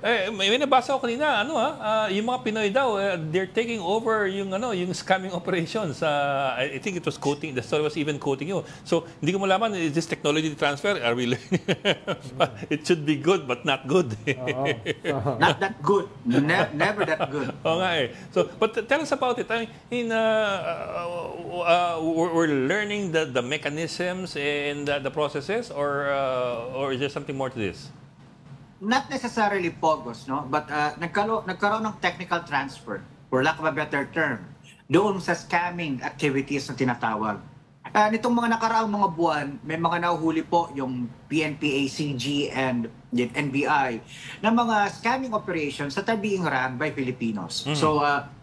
May nabasa ko kanina, yung mga Pinoy daw, they're taking over yung scamming operations. I think it was quoting, the story was even quoting you. So, hindi ko malaman, is this technology transfer? Are we learning? It should be good, but not good. Not that good. Never that good. Oo nga eh. So, but tell us about it. I mean, we're learning the mechanisms and the processes, or is there something more to this? Not necessarily POGOs, no? But nagkaroon ng technical transfer, for lack of a better term, doon sa scamming activities na tinatawag. Nitong mga nakaraang mga buwan, may mga nahuhuli po yung PNP, ACG, and NBI na mga scamming operations that are being run by Filipinos. Mm-hmm. So,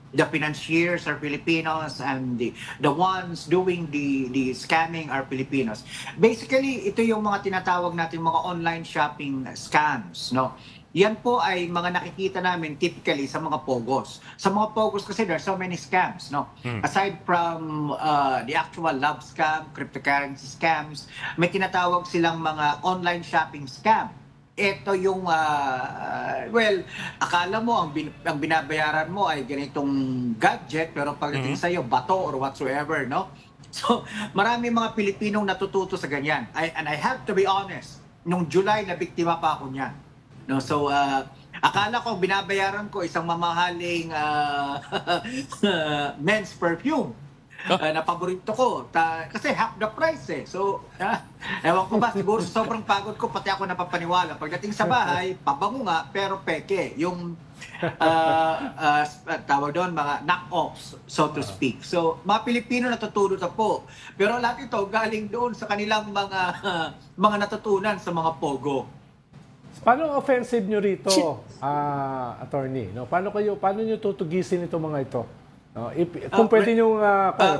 the financiers are Filipinos, and the ones doing the scamming are Filipinos. Basically, ito yung mga tinatawag natin mga online shopping scams, no? Yan po ay mga nakikita namin typically sa mga POGOs. Sa mga POGOs kasi there are so many scams, no? Aside from the actual love scam, cryptocurrency scams, may tinatawag silang mga online shopping scam. Ito yung, akala mo ang binabayaran mo ay ganitong gadget, pero pagdating sa'yo, bato or whatsoever, no? So, marami mga Pilipinong natututo sa ganyan. And I have to be honest, nung July, nabiktima pa ako niyan. No? So, akala ko binabayaran ko isang mamahaling men's perfume. Na paborito ko. Kasi half the price eh. So, ewan ko ba, siguro sobrang pagod ko, pati ako napapaniwala. Pagdating sa bahay, pabango nga, pero peke. Yung, tawag doon, mga knock-offs, so to speak. So, mga Pilipino natututo na po. Pero lahat ito galing doon sa kanilang mga natutunan sa mga POGO. Paano ang offensive nyo rito, attorney? No? Paano nyo tutugisin itong mga ito? No, kung pwede nyo,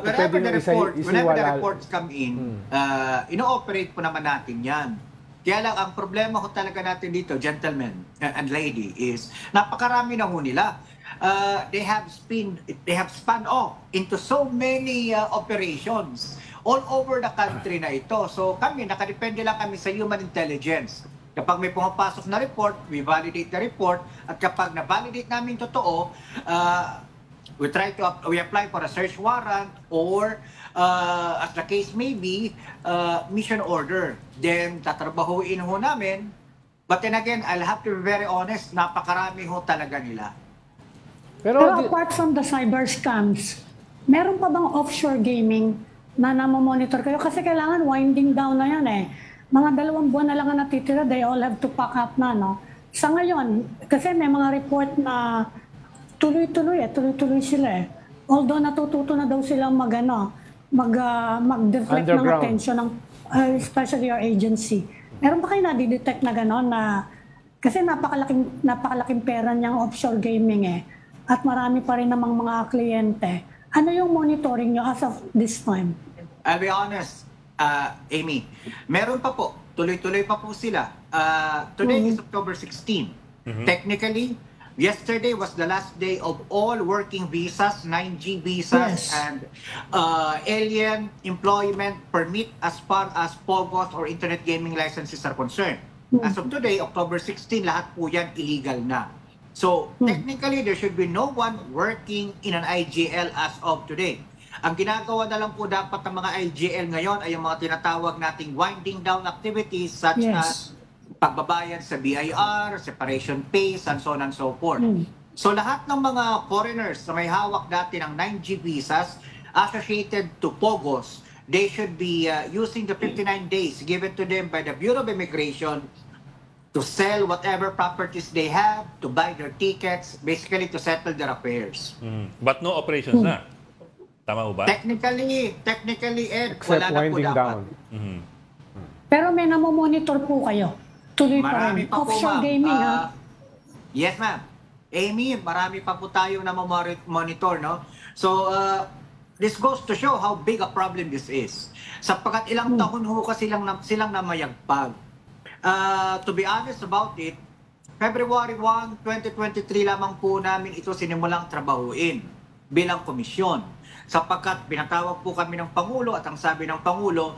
whenever the reports come in, ino-operate po naman natin yan. Kaya lang, ang problema ko talaga natin dito, gentlemen and lady, is napakarami na ho nila. They have spun off into so many operations all over the country na ito. So kami, nakadepende lang kami sa human intelligence. Kapag may pumapasok na report, we validate the report. At kapag na-validate namin totoo, we apply for a search warrant or as the case may be, mission order. Then tatrabahuin ho namin. But then again, I'll have to be very honest, napakarami ho talaga nila. Pero apart from the cyber scams, meron pa bang offshore gaming na namomonitor kayo? Kasi kailangan winding down na yan eh. Mga 2 buwan na lang ang natitira, they all have to pack up na, no? Sa ngayon, kasi may mga report na tuloy-tuloy sila eh. Although natututo na daw silang mag-deflect ng attention ng especially our agency. Meron ba kayo na-detect na gano'n na kasi napakalaking pera niyang offshore gaming eh. At marami pa rin namang mga kliyente. Ano yung monitoring niyo as of this time? I'll be honest, Amy, meron pa po. Tuloy-tuloy pa po sila. Today is October 16. Technically, yesterday was the last day of all working visas, 9G visas, and alien employment permit as far as POGOs or internet gaming licenses are concerned. As of today, October 16, lahat po yan illegal na. So, technically, there should be no one working in an IGL as of today. Ang ginagawa na lang po dapat ng mga IGL ngayon ay yung mga tinatawag nating winding down activities such as pagbabayad sa BIR, separation pays, and so on and so forth. So lahat ng mga foreigners na may hawak dati ng 9G visas associated to POGOs, they should be using the 59 days given to them by the Bureau of Immigration to sell whatever properties they have, to buy their tickets, basically to settle their affairs. But no operations na. Tama mo ba? Technically, Ed, wala na po dapat. Pero may namomonitor po kayo. Tuloy pa rin. Offshore gaming, ha? Yes, ma'am. Amy, marami pa po tayong monitor, no? So, this goes to show how big a problem this is. Sapagkat ilang taon ho kasi silang namayagpag. To be honest about it, February 1, 2023 lamang po namin ito sinimulang trabahuin bilang komisyon. Sapagkat binatawag po kami ng Pangulo at ang sabi ng Pangulo,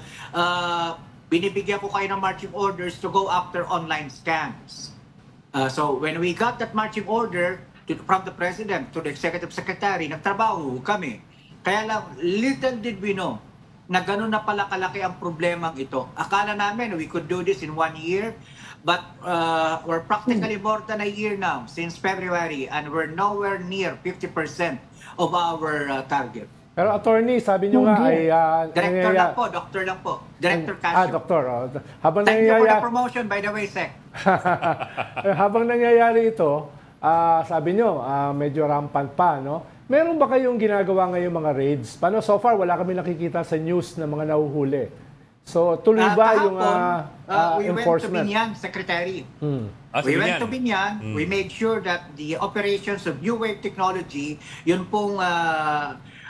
binibigyan ko kayo ng marching orders to go after online scams. So when we got that marching order from the President to the Executive Secretary, nagtrabaho kami. Kaya lang, little did we know na gano'n na pala kalaki ang problemang ito. Akala namin we could do this in 1 year, but we're practically more than a year now since February, and we're nowhere near 50% of our target. Pero attorney, sabi nyo nga ay... Director lang po, doctor lang po. Director Casio. Doktor. Habang Thank you for the nangyayari... promotion, by the way, Sec. Habang nangyayari ito, sabi nyo, medyo rampant pa, no? Meron ba kayong ginagawa ngayong mga raids? Paano? So far, wala kami nakikita sa news na mga nahuhuli. So, tuloy ba yung enforcement? We went to Binyan, Secretary. We went to Binyan. We made sure that the operations of New Wave Technology, yun pong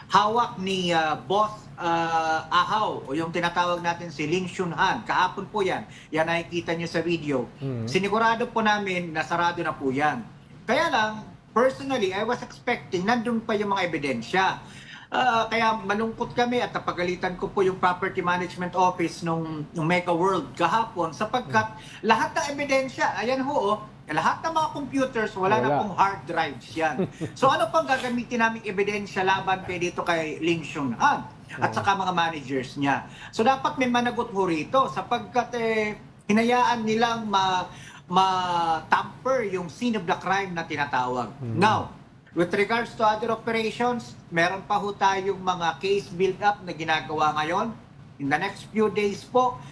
hawak ni Boss Ahaw, o yung tinatawag natin si Ling Shunhan. Kahapon po yan. Yan nakikita nyo sa video. Sinigurado po namin na sarado na po yan. Kaya lang, personally, I was expecting nandun pa yung mga ebidensya. Kaya malungkot kami at napagalitan ko po yung Property Management Office nung Mega World kahapon sapagkat lahat ng ebidensya, ayan ho, lahat ng mga computers, wala na pong hard drives yan. So ano pang gagamitin naming ebidensya laban dito kay Ling Shunhan at saka mga managers niya. So dapat may managot ho rito sapagkat hinayaan nilang ma-tamper yung scene of the crime na tinatawag. Now, with regards to other operations, meron pa ho tayong mga case build-up na ginagawa ngayon. In the next few days po,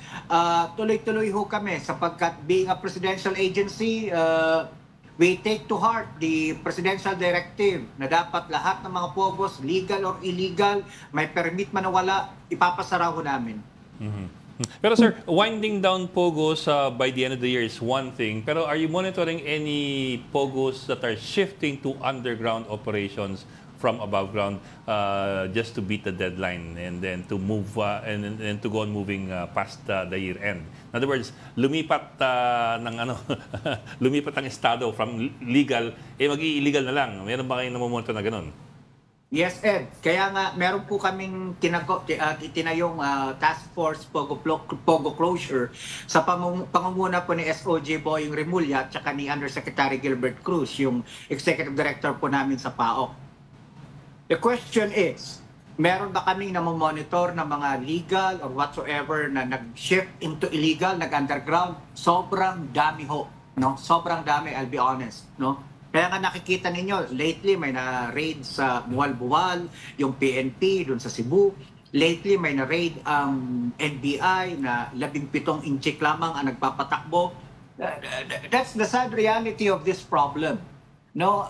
tuloy-tuloy ho kami sapagkat being a presidential agency, we take to heart the presidential directive na dapat lahat ng mga pogos, legal or illegal, may permit man o wala, ipapasara ho namin. Pero sir, winding down pogos by the end of the year is one thing. Pero are you monitoring any pogos that are shifting to underground operations from above ground just to beat the deadline and then to move and to go on moving past the year end? In other words, lumipat lumipat ang estado from legal mag-illegal na lang. Meron ba kayong namomonitor na ganun? Yes, Ed. Kaya nga, meron po kaming tinayong task force Pogo Closure sa pangunguna po ni SOG Boying Remulla at saka ni Undersecretary Gilbert Cruz, yung Executive Director po namin sa PAOK. The question is, meron ba kaming namomonitor na mga legal or whatsoever na nag-shift into illegal, nag-underground? Sobrang dami ho. No? Sobrang dami, I'll be honest. No? Kaya nga nakikita ninyo, lately may na-raid sa Buwal-Buwal, yung PNP doon sa Cebu. Lately may na-raid ang NBI na 17 inchik lamang ang nagpapatakbo. That's the sad reality of this problem. No,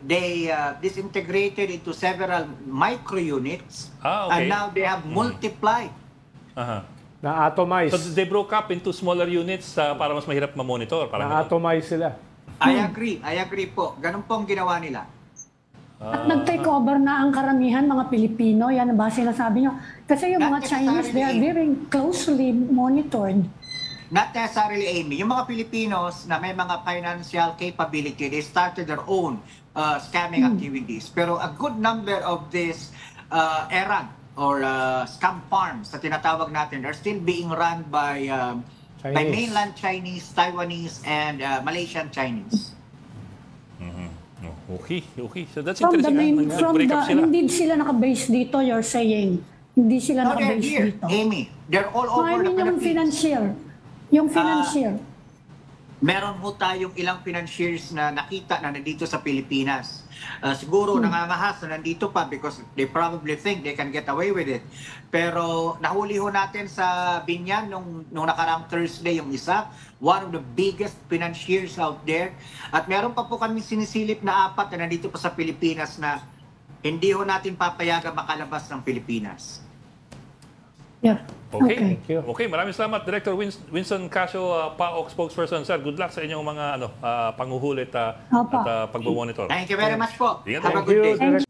they disintegrated into several micro units, and now they have multiplied. Na-atomize. So they broke up into smaller units para mas mahirap ma-monitor. Na-atomize sila. I agree po. Ganun po ang ginawa nila. At nag-take over na ang karamihan mga Pilipino. Yan ba sinasabi nyo? Kasi yung mga Chinese, they are very closely monitored. Not necessarily, Amy. Yung mga Filipinos na may mga financial capability, they started their own scamming activities. Pero a good number of these errand or scam farms na tinatawag natin are still being run by mainland Chinese, Taiwanese, and Malaysian Chinese. Okay. So that's From the interesting. hindi sila naka-base dito, you're saying. Hindi sila naka-base here, dito. Amy. They're all over the Philippines. Yung financier. Meron ho tayong ilang financiers na nakita na nandito sa Pilipinas. Siguro nangangahas na nandito pa because they probably think they can get away with it. Pero nahuli ho natin sa Binyan nung nakaraang Thursday yung isa, one of the biggest financiers out there. At meron pa po kami sinisilip na 4 na nandito pa sa Pilipinas na hindi ho natin papayagan makalabas ng Pilipinas. Yeah. Okay. Okay, maraming salamat Director Winston Casio, PAOK spokesperson. Sir, good luck sa inyong mga panguhuli at pagbo-monitor. Thank you very much po. Have a good day.